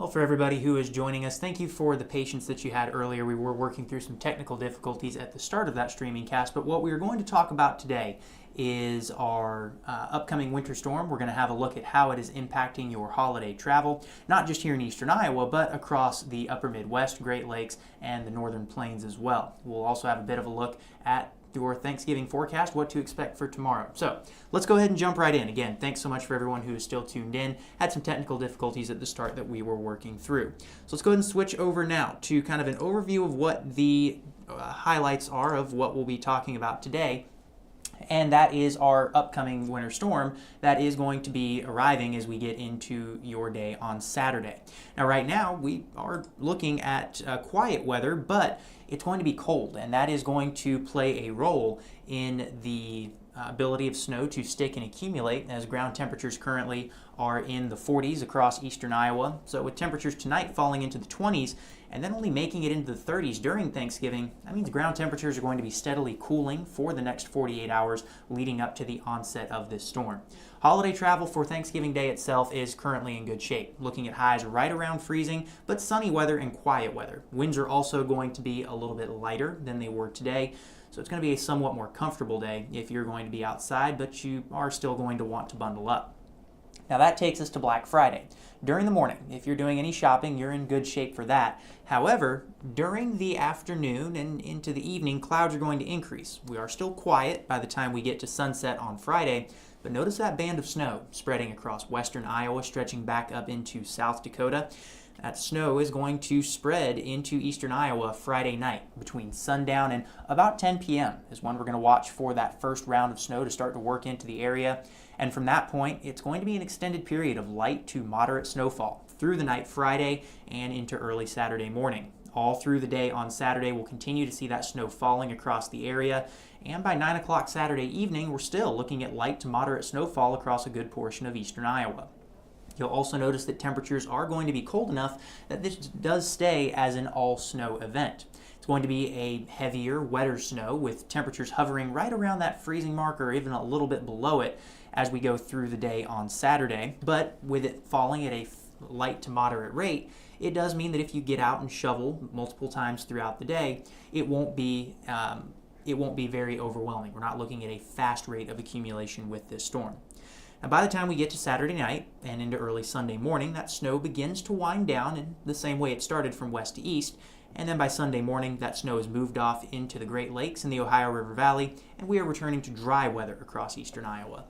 Well, for everybody who is joining us, thank you for the patience that you had earlier. We were working through some technical difficulties at the start of that streaming cast, but what we are going to talk about today is our upcoming winter storm. We're going to have a look at how it is impacting your holiday travel, not just here in eastern Iowa, but across the upper Midwest, Great Lakes, and the northern plains as well. We'll also have a bit of a look at your Thanksgiving forecast, what to expect for tomorrow. So let's go ahead and jump right in. Again, thanks so much for everyone who is still tuned in. Had some technical difficulties at the start that we were working through. So let's go ahead and switch over now to kind of an overview of what the highlights are of what we'll be talking about today. And that is our upcoming winter storm that is going to be arriving as we get into your day on Saturday. Now, right now, we are looking at quiet weather, but it's going to be cold, and that is going to play a role in the ability of snow to stick and accumulate, as ground temperatures currently are in the 40s across eastern Iowa. So with temperatures tonight falling into the 20s and then only making it into the 30s during Thanksgiving, that means ground temperatures are going to be steadily cooling for the next 48 hours leading up to the onset of this storm. Holiday travel for Thanksgiving Day itself is currently in good shape, looking at highs right around freezing, but sunny weather and quiet weather. Winds are also going to be a little bit lighter than they were today, so it's going to be a somewhat more comfortable day if you're going to be outside, but you are still going to want to bundle up. Now that takes us to Black Friday. During the morning, if you're doing any shopping, you're in good shape for that. However, during the afternoon and into the evening, clouds are going to increase. We are still quiet by the time we get to sunset on Friday, but notice that band of snow spreading across western Iowa, stretching back up into South Dakota. That snow is going to spread into eastern Iowa Friday night between sundown and about 10 p.m. is when we're going to watch for that first round of snow to start to work into the area. And from that point, it's going to be an extended period of light to moderate snowfall through the night Friday and into early Saturday morning. All through the day on Saturday, we'll continue to see that snow falling across the area. And by 9 o'clock Saturday evening, we're still looking at light to moderate snowfall across a good portion of eastern Iowa. You'll also notice that temperatures are going to be cold enough that this does stay as an all-snow event. It's going to be a heavier, wetter snow with temperatures hovering right around that freezing mark or even a little bit below it as we go through the day on Saturday. But with it falling at a light to moderate rate, it does mean that if you get out and shovel multiple times throughout the day, it won't be very overwhelming. We're not looking at a fast rate of accumulation with this storm. Now, by the time we get to Saturday night and into early Sunday morning, that snow begins to wind down in the same way it started from west to east. And then by Sunday morning, that snow is moved off into the Great Lakes and the Ohio River Valley, and we are returning to dry weather across eastern Iowa.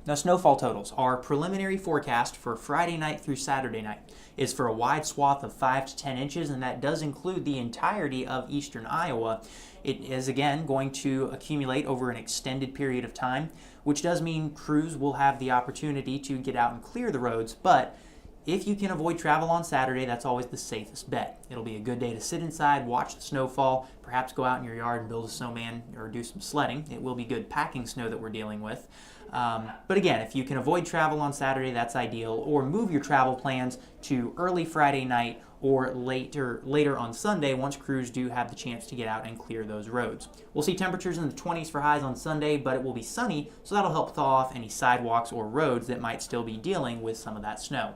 Now, snowfall totals. Our preliminary forecast for Friday night through Saturday night is for a wide swath of 5 to 10 inches, and that does include the entirety of eastern Iowa. It is, again, going to accumulate over an extended period of time, which does mean crews will have the opportunity to get out and clear the roads, but if you can avoid travel on Saturday, that's always the safest bet. It'll be a good day to sit inside, watch the snow fall, perhaps go out in your yard and build a snowman or do some sledding. It will be good packing snow that we're dealing with. But again, if you can avoid travel on Saturday, that's ideal, or move your travel plans to early Friday night or later on Sunday once crews do have the chance to get out and clear those roads. We'll see temperatures in the 20s for highs on Sunday, but it will be sunny, so that'll help thaw off any sidewalks or roads that might still be dealing with some of that snow.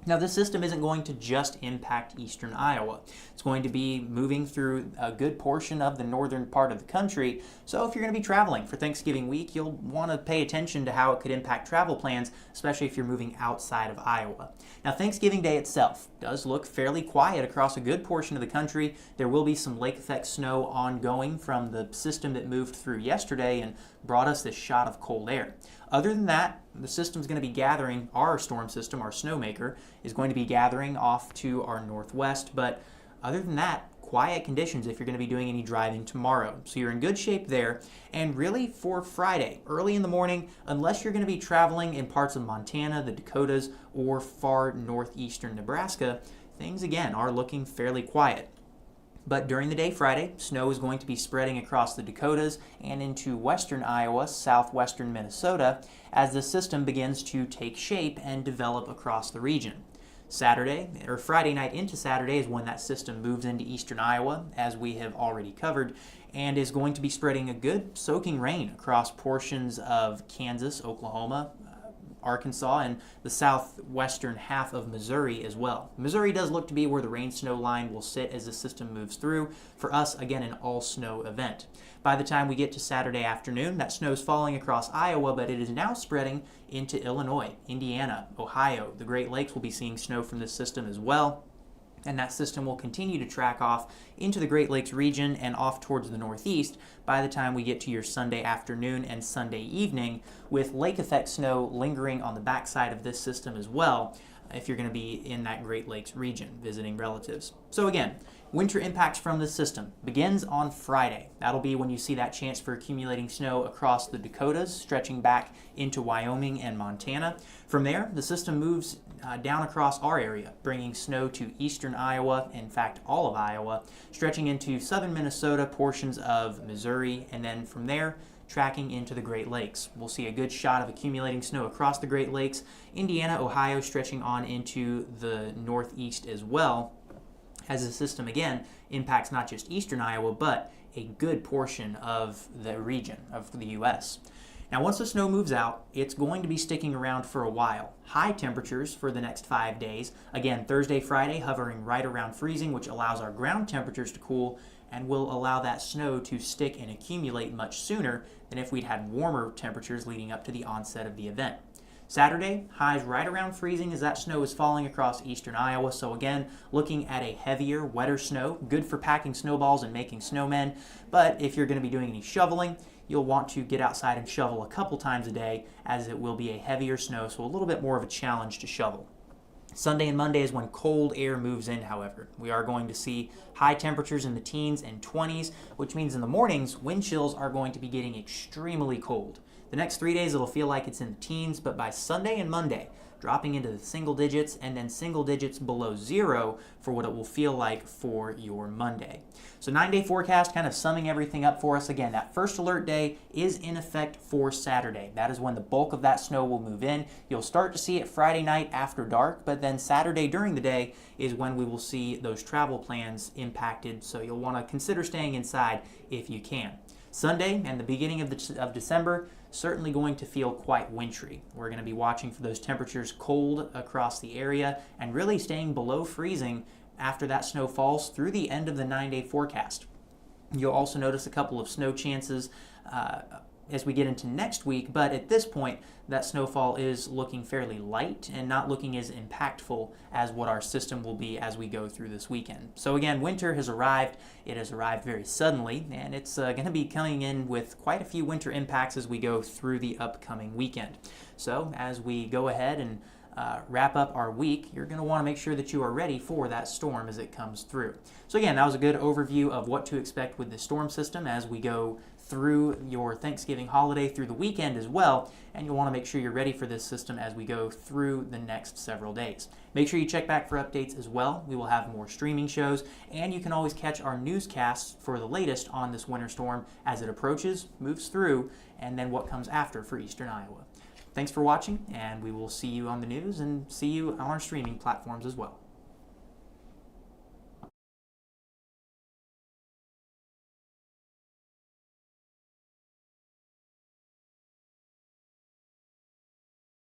Now, this system isn't going to just impact eastern Iowa. It's going to be moving through a good portion of the northern part of the country. So if you're going to be traveling for Thanksgiving week, you'll want to pay attention to how it could impact travel plans, especially if you're moving outside of Iowa. Now, Thanksgiving Day itself does look fairly quiet across a good portion of the country. There will be some lake effect snow ongoing from the system that moved through yesterday and brought us this shot of cold air. Other than that, the system's going to be gathering, our storm system, our snowmaker, is going to be gathering off to our northwest. But other than that, quiet conditions if you're going to be doing any driving tomorrow. So you're in good shape there. And really for Friday, early in the morning, unless you're going to be traveling in parts of Montana, the Dakotas, or far northeastern Nebraska, things again are looking fairly quiet. But during the day Friday, snow is going to be spreading across the Dakotas and into western Iowa, southwestern Minnesota, as the system begins to take shape and develop across the region. Friday night into Saturday is when that system moves into eastern Iowa, as we have already covered, and is going to be spreading a good soaking rain across portions of Kansas, Oklahoma, Arkansas and the southwestern half of Missouri as well. Missouri does look to be where the rain-snow line will sit as the system moves through. For us, again, an all-snow event. By the time we get to Saturday afternoon, that snow is falling across Iowa, but it is now spreading into Illinois, Indiana, Ohio. The Great Lakes will be seeing snow from this system as well. And that system will continue to track off into the Great Lakes region and off towards the northeast by the time we get to your Sunday afternoon and Sunday evening, with lake effect snow lingering on the backside of this system as well, if you're going to be in that Great Lakes region visiting relatives. So again, winter impacts from this system begins on Friday. That'll be when you see that chance for accumulating snow across the Dakotas, stretching back into Wyoming and Montana. From there, the system moves down across our area, bringing snow to eastern Iowa, in fact all of Iowa, stretching into southern Minnesota, portions of Missouri, and then from there tracking into the Great Lakes. We'll see a good shot of accumulating snow across the Great Lakes, Indiana, Ohio, stretching on into the northeast as well, as the system again impacts not just eastern Iowa, but a good portion of the region of the U.S. Now, once the snow moves out, it's going to be sticking around for a while. High temperatures for the next 5 days. Again, Thursday, Friday, hovering right around freezing, which allows our ground temperatures to cool and will allow that snow to stick and accumulate much sooner than if we'd had warmer temperatures leading up to the onset of the event. Saturday, highs right around freezing as that snow is falling across eastern Iowa. So again, looking at a heavier, wetter snow, good for packing snowballs and making snowmen. But if you're going to be doing any shoveling, you'll want to get outside and shovel a couple times a day, as it will be a heavier snow, so a little bit more of a challenge to shovel. Sunday and Monday is when cold air moves in, however. We are going to see high temperatures in the teens and 20s, which means in the mornings, wind chills are going to be getting extremely cold. The next 3 days, it'll feel like it's in the teens, but by Sunday and Monday, dropping into the single digits and then single digits below zero for what it will feel like for your Monday. So 9-day forecast kind of summing everything up for us. Again, that first alert day is in effect for Saturday. That is when the bulk of that snow will move in. You'll start to see it Friday night after dark, but then Saturday during the day is when we will see those travel plans impacted. So you'll want to consider staying inside if you can. Sunday and the beginning of December, certainly going to feel quite wintry. We're going to be watching for those temperatures cold across the area and really staying below freezing after that snow falls through the end of the 9-day forecast. You'll also notice a couple of snow chances as we get into next week, but at this point, that snowfall is looking fairly light and not looking as impactful as what our system will be as we go through this weekend. So again, winter has arrived. It has arrived very suddenly, and it's going to be coming in with quite a few winter impacts as we go through the upcoming weekend. So as we go ahead and wrap up our week, you're going to want to make sure that you are ready for that storm as it comes through. So again, that was a good overview of what to expect with the storm system as we go through your Thanksgiving holiday, through the weekend as well, and you'll want to make sure you're ready for this system as we go through the next several days. Make sure you check back for updates as well. We will have more streaming shows, and you can always catch our newscasts for the latest on this winter storm as it approaches, moves through, and then what comes after for eastern Iowa. Thanks for watching, and we will see you on the news and see you on our streaming platforms as well.